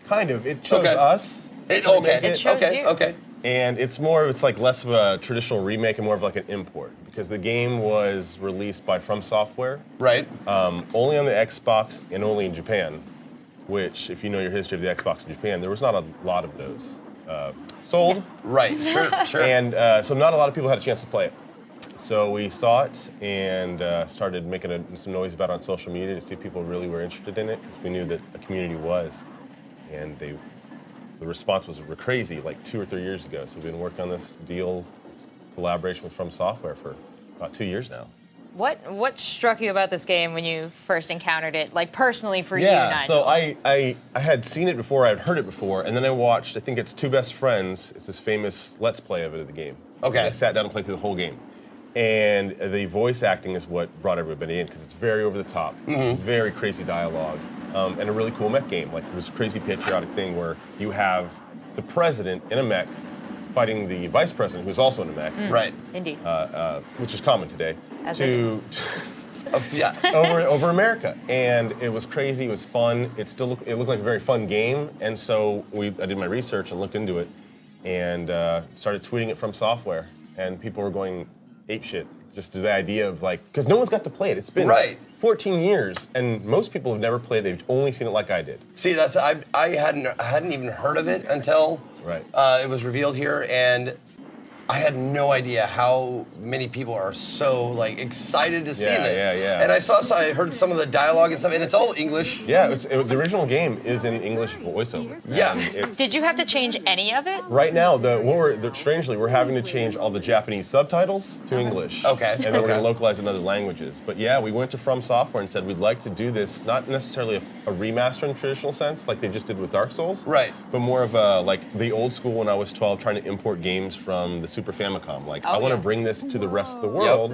Kind of. It chose Okay. us. Okay. It chose okay. you. Okay. And it's like less of a traditional remake and more of like an import because the game was released by From Software, Right. only on the Xbox and only in Japan. Which, if you know your history of the Xbox in Japan, there was not a lot of those sold, Right. Sure. and so not a lot of people had a chance to play it. So we saw it and started making some noise about it on social media to see if people really were interested in it because we knew that a community was, and the response was crazy like 2 or 3 years ago. So we've been working on this deal, this collaboration with From Software for about 2 years now. What struck you about this game when you first encountered it, like personally for you, Yeah, Nigel? so I had seen it before, I had heard it before, and then I watched, I think it's Two Best Friends, it's this famous Let's Play of the game. Okay. I sat down and played through the whole game. And the voice acting is what brought everybody in because it's very over the top, very crazy dialogue, and a really cool mech game. Like this crazy patriotic thing where you have the president in a mech fighting the vice president who's also in a mech, Right. Indeed. which is common today, As Yeah. over America. And it was crazy, it was fun. It looked like a very fun game. And so I did my research and looked into it and started tweeting it From Software. And people were going apeshit just to the idea of like, because no one's got to play it. It's been Right. 14 years and most people have never played it. They've only seen it like I did. See, I hadn't even heard of it until Right. it was revealed here, and I had no idea how many people are so like excited to see Yeah, this. yeah. And I heard some of the dialogue and stuff, and it's all English. Yeah, the original game is in English voiceover. Yeah. Did you have to change any of it? Right now, strangely, we're having to change all the Japanese subtitles to English. Okay, And then we're okay. going to localize in other languages. But yeah, we went to From Software and said we'd like to do this, not necessarily a remaster in the traditional sense, like they just did with Dark Souls. Right. But more of a, like the old school when I was 12, trying to import games from the Super Famicom. Like, I want to yeah. bring this to the rest of the world.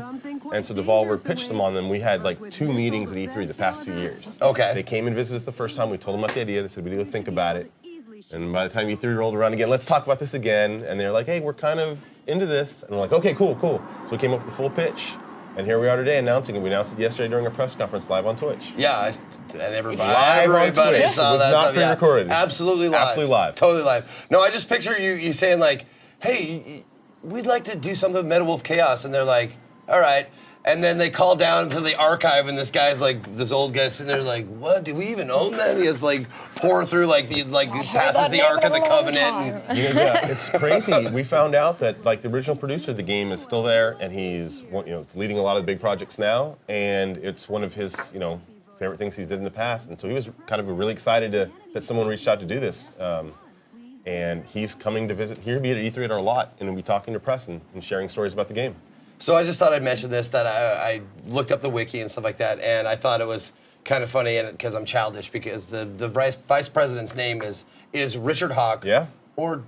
And so Devolver pitched them on them. We had like 2 meetings at E3 the past 2 years. Okay. They came and visited us the first time. We told them about the idea. They said, we need to think about it. And by the time E3 rolled around again, let's talk about this again. And they're like, hey, we're kind of into this. And we're like, okay, cool. So we came up with the full pitch. And here we are today announcing it. We announced it yesterday during a press conference live on Twitch. Yeah, and everybody, Live on everybody Twitch. saw It was that not stuff. Yeah. pre-recorded. Absolutely live. Absolutely live. Totally live. No, I just picture you saying like, hey, we'd like to do something with Meta Wolf Chaos, and they're like, all right. And then they call down to the archive, and this guy's like, this old guy sitting there like, what? Do we even own that? He has like pour through like passes the Ark of the Covenant. And, Yeah, it's crazy. We found out that like the original producer of the game is still there, and he's it's leading a lot of the big projects now, and it's one of his favorite things he's did in the past, and so he was kind of really excited that someone reached out to do this. And he's coming to visit here, be at E3 at our lot, and we'll be talking to press and sharing stories about the game. So I just thought I'd mention this, that I looked up the wiki and stuff like that, and I thought it was kind of funny, and because I'm childish, because the vice president's name is Richard Hawk, Yeah? or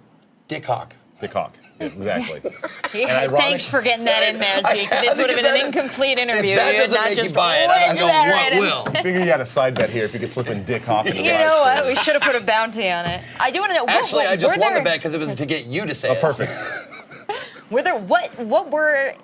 Dick Hawk. Dick Hawk. Yeah, exactly. Thanks for getting that in there, Zeke. This would have been an incomplete interview. If that You had doesn't not make you just buy it, I don't wedged know that what right in. will. I figured you had a side bet here if you could slip in Dick Hawk in the You live know stream. what? We should have put a bounty on it. I do want to know. Actually, I just won the there, bet because it was to get you to say it. Perfect. Were there were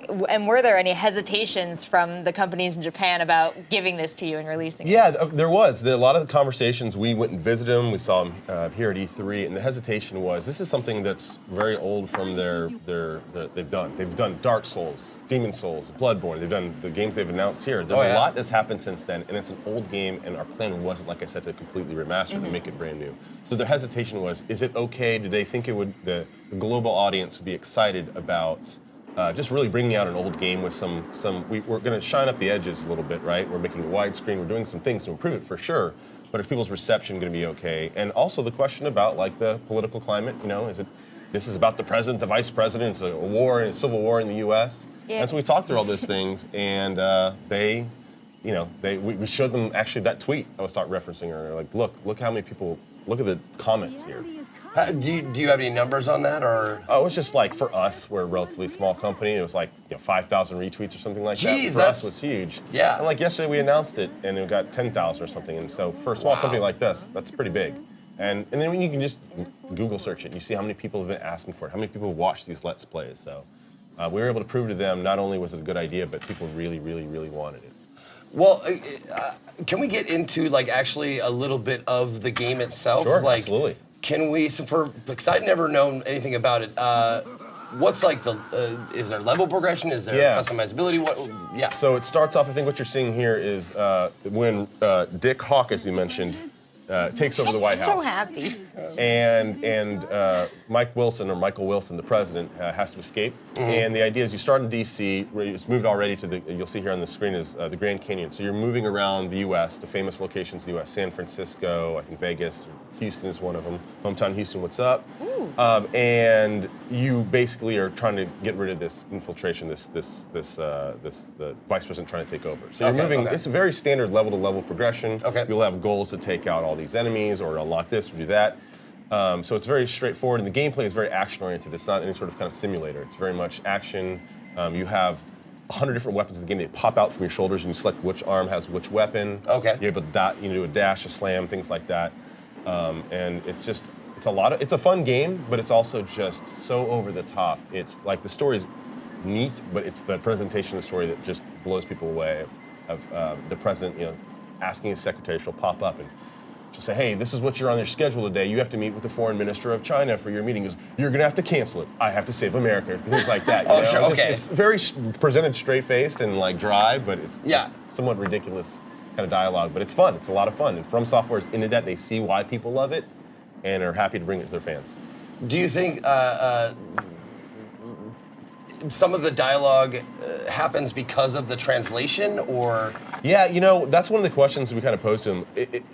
there any hesitations from the companies in Japan about giving this to you and releasing it? Yeah, there was. A lot of the conversations, we went and visited them. We saw them here at E3, and the hesitation was, this is something that's very old from they've done. They've done Dark Souls, Demon Souls, Bloodborne. They've done the games they've announced here. There's a lot that's happened since then, and it's an old game, and our plan wasn't, like I said, to completely remaster it and make it brand new. So their hesitation was, is it okay? Did they think the global audience would be excited about just really bringing out an old game with we're going to shine up the edges a little bit, right? We're making it widescreen. We're doing some things to improve it for sure. But is people's reception going to be okay? And also the question about like the political climate. This is about the president, the vice president. It's a war, a civil war in the U.S. Yeah. And so we talked through all those things, and we showed them actually that tweet I was referencing earlier. Like, look how many people. Look at the comments here. Do you have any numbers on that, or? Oh, it was just like, for us, we're a relatively small company. It was like 5,000 retweets or something like that. Jeez, For us, it was huge. Yeah. And like yesterday, we announced it, and it got 10,000 or something. And so for a small company like this, that's pretty big. And then when you can just Google search it, and you see how many people have been asking for it, how many people watch these Let's Plays. So we were able to prove to them not only was it a good idea, but people really, really, really wanted it. Well, can we get into like actually a little bit of the game itself? Sure, like, absolutely. Can we? Because I'd never known anything about it. What's like is there level progression? Is there customizability? What? Yeah. So it starts off, I think what you're seeing here is when Dick Hawk, as you mentioned, takes over the White House. So happy. And Mike Wilson, or Michael Wilson, the president, has to escape. And the idea is you start in D.C., where it's moved already to you'll see here on the screen is the Grand Canyon. So you're moving around the U.S., to famous locations in the U.S., San Francisco, I think Vegas, Houston is one of them. Hometown Houston, what's up? And you basically are trying to get rid of this infiltration, the vice president trying to take over. So you're moving, it's a very standard level-to-level progression. You'll have goals to take out all these enemies or unlock this or do that. So it's very straightforward, and the gameplay is very action-oriented. It's not any sort of kind of simulator. It's very much action. You have 100 different weapons in the game. They pop out from your shoulders, and you select which arm has which weapon. You're able to do a dash, a slam, things like that. And it's a fun game, but it's also just so over the top. It's like the story's neat, but it's the presentation of the story that just blows people away. Of the president, asking his secretary, she'll pop up and she'll say, "Hey, this is what you're on your schedule today. You have to meet with the foreign minister of China for your meeting. You're gonna have to cancel it. I have to save America." Things like that. Sure, okay. It's very presented straight-faced and like dry, but it's just somewhat ridiculous kind of dialogue. But it's fun. It's a lot of fun. And From Software is into that. They see why people love it, and are happy to bring it to their fans. Do you think some of the dialogue happens because of the translation, or? Yeah, that's one of the questions we kind of posed to them.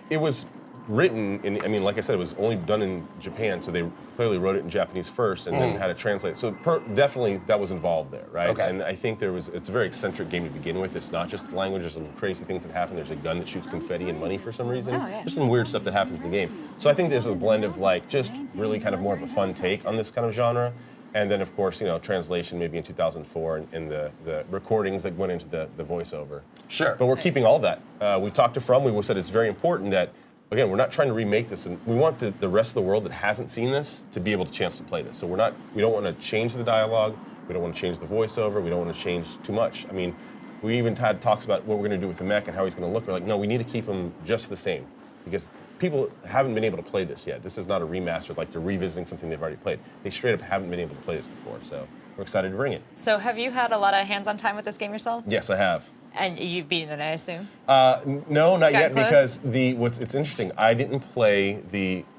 It was written in, like I said, it was only done in Japan, so they clearly wrote it in Japanese first and then had it translated. So definitely that was involved there, right? And I think it's a very eccentric game to begin with. It's not just the language, there's some crazy things that happen. There's a gun that shoots confetti and money for some reason. There's some weird stuff that happens in the game. So I think there's a blend of like just really kind of more of a fun take on this kind of genre. And then, of course, translation maybe in 2004 and the recordings that went into the voiceover. Sure. But we're keeping all that. We talked to From, we said it's very important that, again, we're not trying to remake this, and we want the rest of the world that hasn't seen this to be able to chance to play this. So we don't want to change the dialogue, we don't want to change the voiceover, we don't want to change too much. I mean, we even had talks about what we're going to do with the mech and how he's going to look. We're like, no, we need to keep him just the same, because people haven't been able to play this yet. This is not a remaster, like they're revisiting something they've already played. They straight up haven't been able to play this before, so we're excited to bring it. So have you had a lot of hands-on time with this game yourself? Yes, I have. And you've beaten it, I assume? No, not yet, close? because it's interesting. I didn't play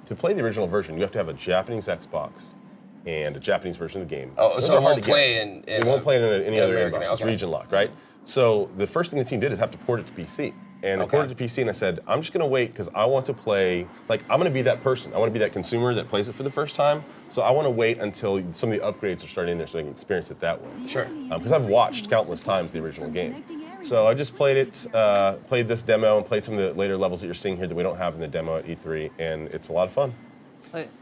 to play the original version, you have to have a Japanese Xbox and a Japanese version of the game. Oh, so it won't play in it won't play in any other American, Xbox. It's region locked, right? So the first thing the team did is have to port it to PC. And I ported it to PC, and I said, I'm just going to wait because I want to play, I'm going to be that person. I want to be that consumer that plays it for the first time. So I want to wait until some of the upgrades are starting in there so I can experience it that way. Sure. Because I've watched countless times the original game. So I just played it, played this demo, and played some of the later levels that you're seeing here that we don't have in the demo at E3, and it's a lot of fun.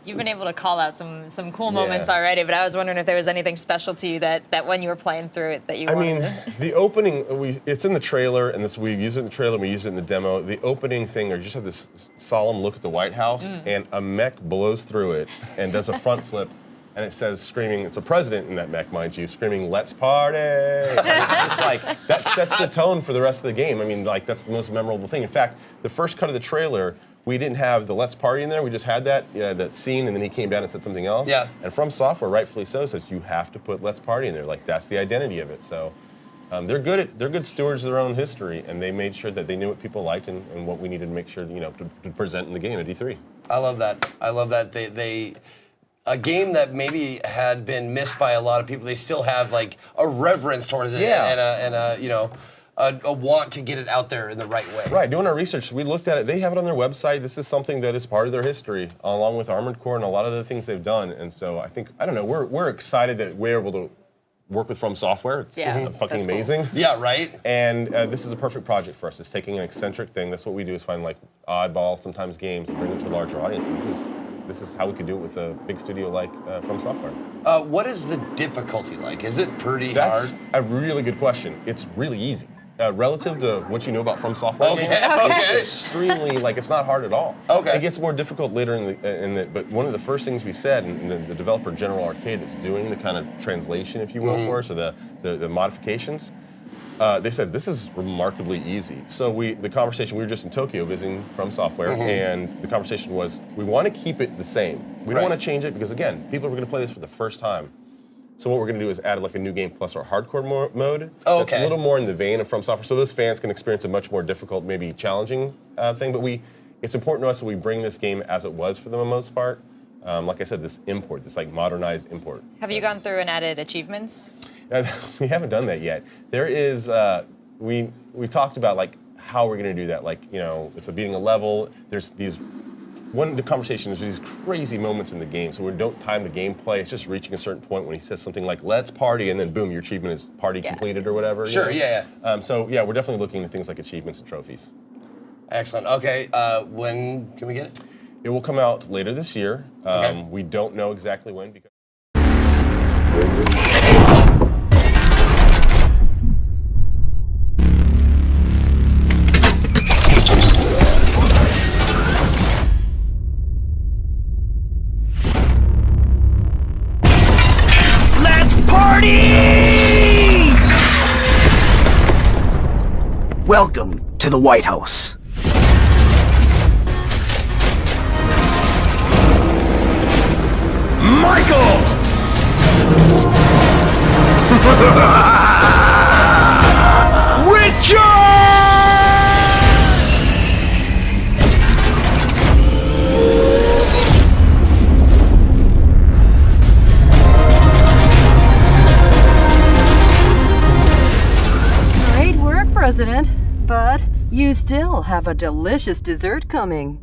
You've been able to call out some cool moments already, but I was wondering if there was anything special to you that when you were playing through it that you wanted to... the opening, it's in the trailer, and we use it in the trailer, and we use it in the demo. The opening thing, you just have this solemn look at the White House, and a mech blows through it and does a front flip, and it says, screaming, it's a president in that mech, mind you, screaming, "Let's party!" It's just like, that sets the tone for the rest of the game. I mean, that's the most memorable thing. In fact, the first cut of the trailer, we didn't have the "Let's Party" in there. We just had that scene, and then he came down and said something else. Yeah. And From Software, rightfully so, says you have to put "Let's Party" in there. Like, that's the identity of it. So they're good stewards of their own history, and they made sure that they knew what people liked and what we needed to make sure to present in the game at E3. I love that. I love that they a game that maybe had been missed by a lot of people. They still have like a reverence towards it and a want to get it out there in the right way. Right, doing our research, we looked at it. They have it on their website. This is something that is part of their history, along with Armored Core and a lot of the things they've done. And so I don't know, we're excited that we're able to work with From Software. It's fucking amazing. Cool. Yeah, right? And this is a perfect project for us. It's taking an eccentric thing. That's what we do, is find like oddball, sometimes games, and bring them to a larger audience. And this is how we could do it with a big studio like From Software. What is the difficulty like? Is it pretty hard? That's a really good question. It's really easy. Relative to what you know about From Software games, it's extremely, it's not hard at all. It gets more difficult later in the but one of the first things we said, and the developer General Arcade that's doing the kind of translation, if you will, for us, or the modifications, They said this is remarkably easy. So the conversation, we were just in Tokyo visiting From Software, and the conversation was, we want to keep it the same. We don't Right. want to change it because, again, people are going to play this for the first time. So what we're going to do is add like a new game plus or hardcore mode. Oh, That's okay. a little more in the vein of From Software, so those fans can experience a much more difficult, maybe challenging thing. But it's important to us that we bring this game as it was for the most part. Like I said, this import, this like modernized import. Have you gone through and added achievements? We haven't done that yet. There is, we talked about like how we're going to do that. Like, you know, it's beating a level. There's the conversation is these crazy moments in the game. So we don't time the gameplay. It's just reaching a certain point when he says something like, let's party, and then boom, your achievement is party completed or whatever. you Sure, know? yeah. So yeah, we're definitely looking at things like achievements and trophies. Excellent. Okay, when can we get it? It will come out later this year. Okay. We don't know exactly when because. Let's party! Welcome to the White House. Michael! Great work, President. But you still have a delicious dessert coming.